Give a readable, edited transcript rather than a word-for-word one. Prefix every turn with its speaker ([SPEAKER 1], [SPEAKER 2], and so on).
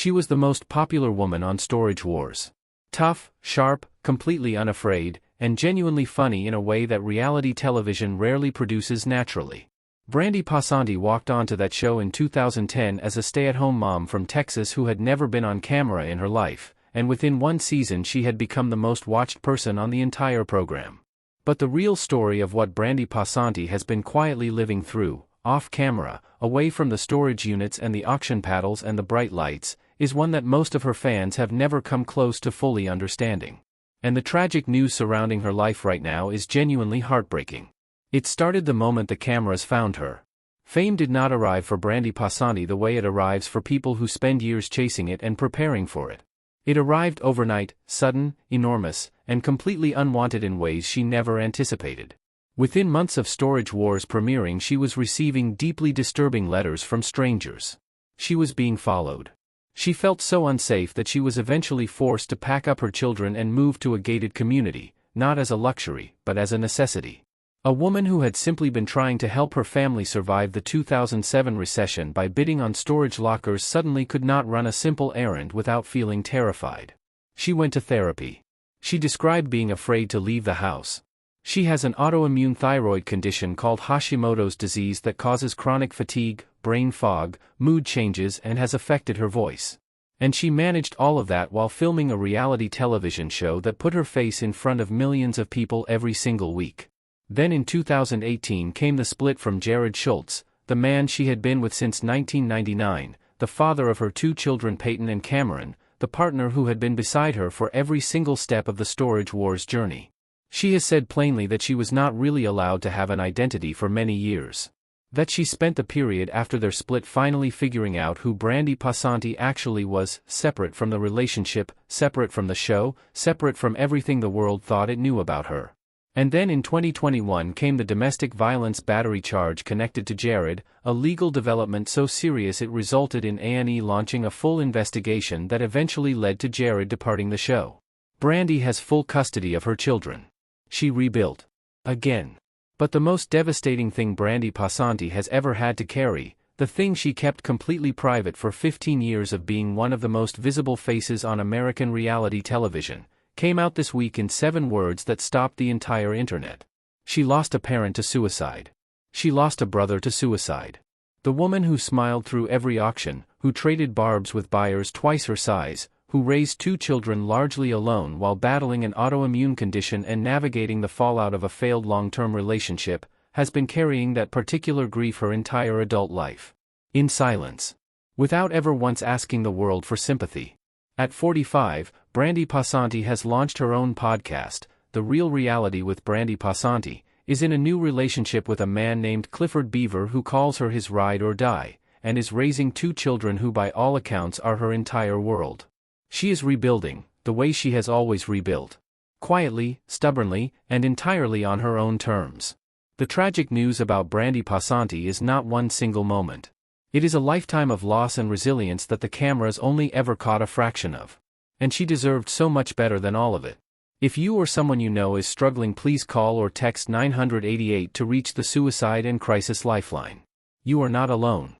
[SPEAKER 1] She was the most popular woman on Storage Wars. Tough, sharp, completely unafraid, and genuinely funny in a way that reality television rarely produces naturally. Brandi Passante walked onto that show in 2010 as a stay-at-home mom from Texas who had never been on camera in her life, and within one season she had become the most watched person on the entire program. But the real story of what Brandi Passante has been quietly living through, off-camera, away from the storage units and the auction paddles and the bright lights, is one that most of her fans have never come close to fully understanding. And the tragic news surrounding her life right now is genuinely heartbreaking. It started the moment the cameras found her. Fame did not arrive for Brandi Passante the way it arrives for people who spend years chasing it and preparing for it. It arrived overnight, sudden, enormous, and completely unwanted in ways she never anticipated. Within months of Storage Wars premiering, she was receiving deeply disturbing letters from strangers. She was being followed. She felt so unsafe that she was eventually forced to pack up her children and move to a gated community, not as a luxury, but as a necessity. A woman who had simply been trying to help her family survive the 2007 recession by bidding on storage lockers suddenly could not run a simple errand without feeling terrified. She went to therapy. She described being afraid to leave the house. She has an autoimmune thyroid condition called Hashimoto's disease that causes chronic fatigue, brain fog, mood changes, and has affected her voice. And she managed all of that while filming a reality television show that put her face in front of millions of people every single week. Then in 2018 came the split from Jared Schultz, the man she had been with since 1999, the father of her two children Peyton and Cameron, the partner who had been beside her for every single step of the Storage Wars journey. She has said plainly that she was not really allowed to have an identity for many years. That she spent the period after their split finally figuring out who Brandi Passante actually was, separate from the relationship, separate from the show, separate from everything the world thought it knew about her. And then in 2021 came the domestic violence battery charge connected to Jared, a legal development so serious it resulted in A&E launching a full investigation that eventually led to Jared departing the show. Brandi has full custody of her children. She rebuilt. Again. But the most devastating thing Brandi Passante has ever had to carry, the thing she kept completely private for 15 years of being one of the most visible faces on American reality television, came out this week in 7 words that stopped the entire internet. She lost a parent to suicide. She lost a brother to suicide. The woman who smiled through every auction, who traded barbs with buyers twice her size, who raised 2 children largely alone while battling an autoimmune condition and navigating the fallout of a failed long-term relationship, has been carrying that particular grief her entire adult life. In silence. Without ever once asking the world for sympathy. At 45, Brandi Passante has launched her own podcast. The Real Reality with Brandi Passante is in a new relationship with a man named Clifford Beaver who calls her his ride or die, and is raising 2 children who by all accounts are her entire world. She is rebuilding, the way she has always rebuilt. Quietly, stubbornly, and entirely on her own terms. The tragic news about Brandi Passante is not one single moment. It is a lifetime of loss and resilience that the cameras only ever caught a fraction of. And she deserved so much better than all of it. If you or someone you know is struggling, please call or text 988 to reach the Suicide and Crisis Lifeline. You are not alone.